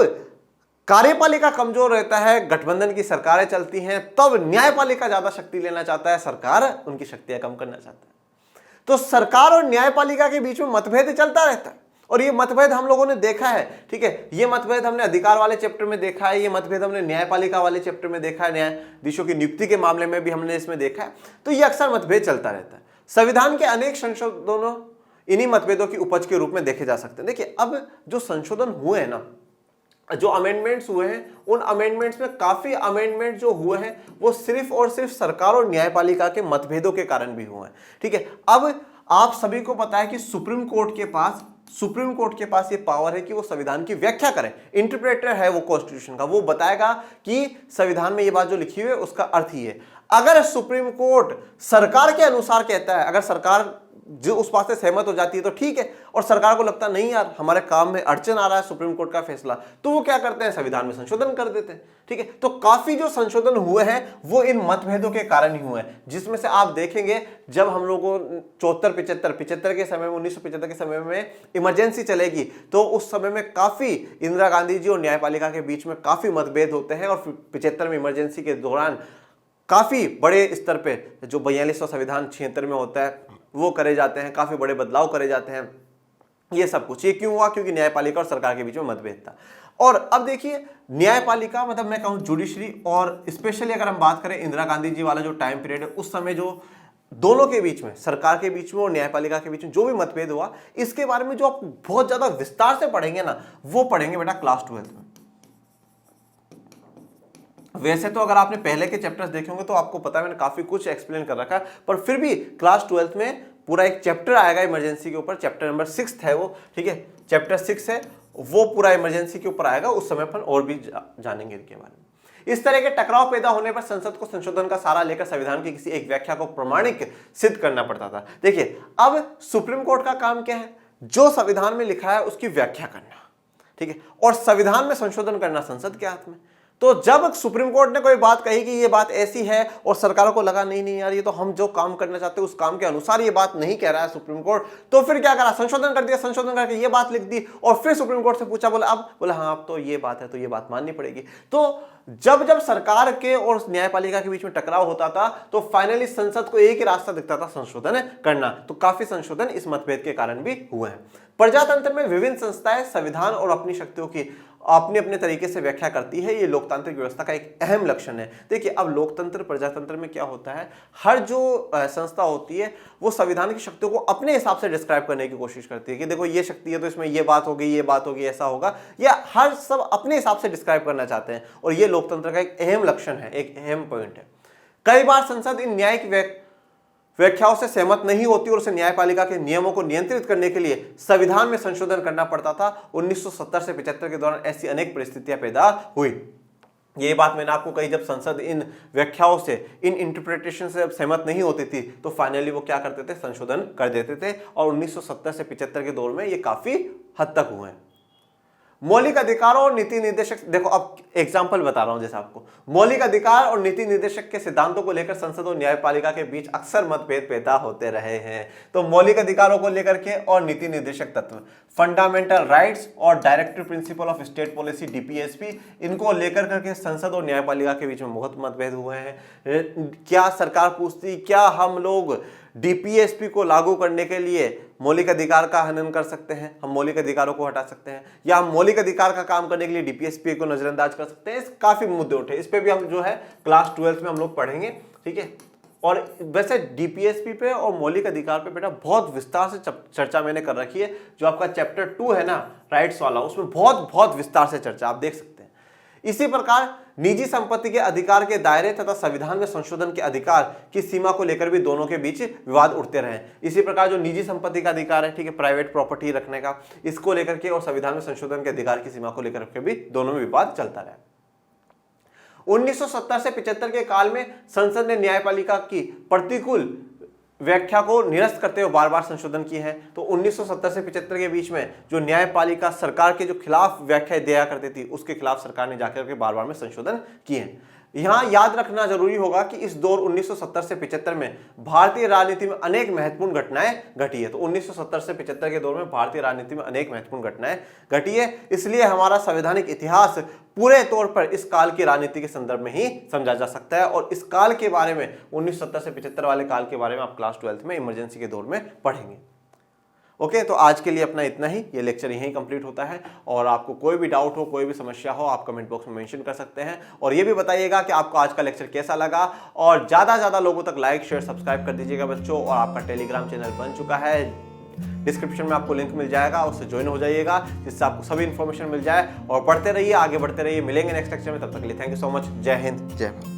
कार्यपालिका कमजोर रहता है, गठबंधन की सरकारें चलती हैं, तब न्यायपालिका ज्यादा शक्ति लेना चाहता है, सरकार उनकी शक्तियां कम करना चाहता है। तो सरकार और न्यायपालिका के बीच में मतभेद चलता रहता है और ये मतभेद हम लोगों ने देखा है, ठीक है। ये मतभेद हमने अधिकार वाले चैप्टर में देखा है, ये मतभेद हमने न्यायपालिका वाले चैप्टर में देखा है, न्यायाधीशों की नियुक्ति के मामले में भी हमने इसमें देखा है। तो ये अक्सर मतभेद चलता रहता है। संविधान के अनेक संशोधनों इन्हीं मतभेदों की उपज के रूप में देखे जा सकते हैं। देखिए अब जो संशोधन हुए हैं ना, जो अमेंडमेंट्स हुए हैं, उन अमेंडमेंट्स में काफी अमेंडमेंट जो हुए हैं वो सिर्फ और सिर्फ सरकार और न्यायपालिका के मतभेदों के कारण भी हुए हैं। ठीक है, अब आप सभी को पता है कि सुप्रीम कोर्ट के पास ये पावर है कि वो संविधान की व्याख्या करे। इंटरप्रेटर है वो कॉन्स्टिट्यूशन का, वो बताएगा कि संविधान में ये बात जो लिखी हुई है उसका अर्थ ही है। अगर सुप्रीम कोर्ट सरकार के अनुसार कहता है, अगर सरकार जो उस बात से सहमत हो जाती है तो ठीक है, और सरकार को लगता नहीं यार हमारे काम में अड़चन आ रहा है सुप्रीम कोर्ट का फैसला, तो वो क्या करते हैं, संविधान में संशोधन कर देते हैं। ठीक है, तो काफी जो संशोधन हुए हैं वो इन मतभेदों के कारण ही हुए हैं, जिसमें से आप देखेंगे जब हम लोग को 74-75 के समय में, 1975 के समय में इमरजेंसी चलेगी, तो उस समय में काफी इंदिरा गांधी जी और न्यायपालिका के बीच में काफी मतभेद होते हैं, और 75 में इमरजेंसी के दौरान काफी बड़े स्तर पे जो 42वां संविधान 76 में होता है वो करे जाते हैं, काफी बड़े बदलाव करे जाते हैं। ये सब कुछ ये क्यों हुआ, क्योंकि न्यायपालिका और सरकार के बीच में मतभेद था। और अब देखिए न्यायपालिका मतलब मैं कहूं जुडिशरी, और स्पेशली अगर हम बात करें इंदिरा गांधी जी वाला जो टाइम पीरियड है, उस समय जो दोनों के बीच में, सरकार के बीच में और न्यायपालिका के बीच में जो भी मतभेद हुआ, इसके बारे में जो आप बहुत ज्यादा विस्तार से पढ़ेंगे ना, वो पढ़ेंगे बेटा क्लास 12 में। वैसे तो अगर आपने पहले के चैप्टर्स देखे होंगे तो आपको पता है मैंने काफी कुछ एक्सप्लेन कर रखा है, पर फिर भी क्लास 12 में पूरा एक चैप्टर आएगा इमरजेंसी के ऊपर, चैप्टर नंबर 6 है वो। ठीक है, चैप्टर 6 है वो पूरा इमरजेंसी के ऊपर आएगा, उस समय अपन और भी जानेंगे इनके बारे में। इस तरह के टकराव पैदा होने पर संसद को संशोधन का सहारा लेकर संविधान की किसी एक व्याख्या को प्रमाणिक सिद्ध करना पड़ता था। देखिए अब सुप्रीम कोर्ट का काम क्या है, जो संविधान में लिखा है उसकी व्याख्या करना। ठीक है, और संविधान में संशोधन करना संसद के हाथ में। तो जब सुप्रीम कोर्ट ने कोई बात कही कि ये बात ऐसी है और सरकारों को लगा नहीं यार ये तो हम जो काम करना चाहते हैं उस काम के अनुसार ये बात नहीं कह रहा है सुप्रीम कोर्ट, तो फिर क्या करा, संशोधन कर दिया, संशोधन करके ये बात लिख दी, और फिर सुप्रीम कोर्ट से पूछा, बोला हाँ अब तो ये बात है तो ये बात माननी पड़ेगी। तो जब सरकार के और न्यायपालिका के बीच में टकराव होता था तो फाइनली संसद को एक ही रास्ता दिखता था, संशोधन करना। तो काफी संशोधन इस मतभेद के कारण भी हुए हैं। प्रजातंत्र में विभिन्न संस्थाएं संविधान और अपनी शक्तियों की अपने अपने तरीके से व्याख्या करती है, ये लोकतांत्रिक व्यवस्था का एक अहम लक्षण है। देखिए अब लोकतंत्र प्रजातंत्र में क्या होता है, हर जो संस्था होती है वो संविधान की शक्तियों को अपने हिसाब से डिस्क्राइब करने की कोशिश करती है कि देखो ये शक्ति है तो इसमें ये बात होगी, ये बात होगी, ऐसा होगा, या हर सब अपने हिसाब से डिस्क्राइब करना चाहते हैं, और ये लोकतंत्र का एक अहम लक्षण है, एक अहम पॉइंट है। कई बार संसद इन न्यायिक व्याख्याओं से सहमत नहीं होती और उसे न्यायपालिका के नियमों को नियंत्रित करने के लिए संविधान में संशोधन करना पड़ता था। 1970 से 75 के दौरान ऐसी अनेक परिस्थितियां पैदा हुई। ये बात मैंने आपको कही, जब संसद इन व्याख्याओं से, इन इंटरप्रिटेशन से सहमत नहीं होती थी तो फाइनली वो क्या करते थे, संशोधन कर देते थे, और 1970 से 75 के दौर में ये काफी हद तक हुए हैं। मौलिक अधिकारों और नीति निर्देशक, देखो अब एग्जांपल बता रहा हूं जैसे आपको, मौलिक अधिकार और नीति निर्देशक के सिद्धांतों को लेकर संसद और न्यायपालिका के बीच अक्सर मतभेद पैदा होते रहे हैं। तो मौलिक अधिकारों को लेकर के और नीति निर्देशक तत्व, फंडामेंटल राइट्स और directive principle of state policy DPSP, इनको लेकर करके संसद और न्यायपालिका के बीच में बहुत मतभेद हुए हैं। क्या सरकार पूछती, क्या हम लोग डीपीएसपी को लागू करने के लिए मौलिक अधिकार का हनन कर सकते हैं, हम मौलिक अधिकारों को हटा सकते हैं, या हम मौलिक अधिकार का काम करने के लिए डीपीएसपी को नजरअंदाज कर सकते हैं। इस काफी मुद्दे उठे, इस पे भी हम जो है क्लास 12 में हम लोग पढ़ेंगे। ठीक है, और वैसे डीपीएसपी पे और मौलिक अधिकार पे बेटा बहुत विस्तार से चर्चा मैंने कर रखी है, जो आपका चैप्टर 2 है ना राइट्स वाला, उसमें बहुत विस्तार से चर्चा आप देख सकते हैं। इसी प्रकार निजी संपत्ति के अधिकार के दायरे तथा संविधान में संशोधन के अधिकार की सीमा को लेकर भी दोनों के बीच विवाद उठते रहे। इसी प्रकार जो निजी संपत्ति का अधिकार है, ठीक है, प्राइवेट प्रॉपर्टी रखने का, इसको लेकर के और संविधान में संशोधन के अधिकार की सीमा को लेकर के भी दोनों में विवाद चलता रहा। 1970 से 75 के काल में संसद ने न्यायपालिका की प्रतिकूल व्याख्या को निरस्त करते हुए बार बार संशोधन किए हैं। तो 1970 से 75 के बीच में जो न्यायपालिका सरकार के जो खिलाफ व्याख्या दिया करती थी उसके खिलाफ सरकार ने जाकर के बार बार में संशोधन किए हैं। यहां याद रखना जरूरी होगा कि इस दौर 1970 से 75 में भारतीय राजनीति में अनेक महत्वपूर्ण घटनाएं घटी है। तो 1970 से 75 के दौर में भारतीय राजनीति में अनेक महत्वपूर्ण घटनाएं घटी है, इसलिए हमारा संवैधानिक इतिहास पूरे तौर पर इस काल की राजनीति के संदर्भ में ही समझा जा सकता है। और इस काल के बारे में 1970 से 75 वाले काल के बारे में आप क्लास 12 में इमरजेंसी के दौर में पढ़ेंगे। ओके, तो आज के लिए अपना इतना ही, ये लेक्चर यहीं कंप्लीट होता है। और आपको कोई भी डाउट हो, कोई भी समस्या हो, आप कमेंट बॉक्स में मेंशन कर सकते हैं। और ये भी बताइएगा कि आपको आज का लेक्चर कैसा लगा, और ज़्यादा लोगों तक लाइक शेयर सब्सक्राइब कर दीजिएगा बच्चों। और आपका टेलीग्राम चैनल बन चुका है, डिस्क्रिप्शन में आपको लिंक मिल जाएगा, उससे ज्वाइन हो जाइएगा, जिससे आपको सभी इन्फॉर्मेशन मिल जाए। और पढ़ते रहिए, आगे बढ़ते रहिए। मिलेंगे नेक्स्ट लेक्चर में, तब तक के लिए थैंक यू सो मच। जय हिंद, जय भारत।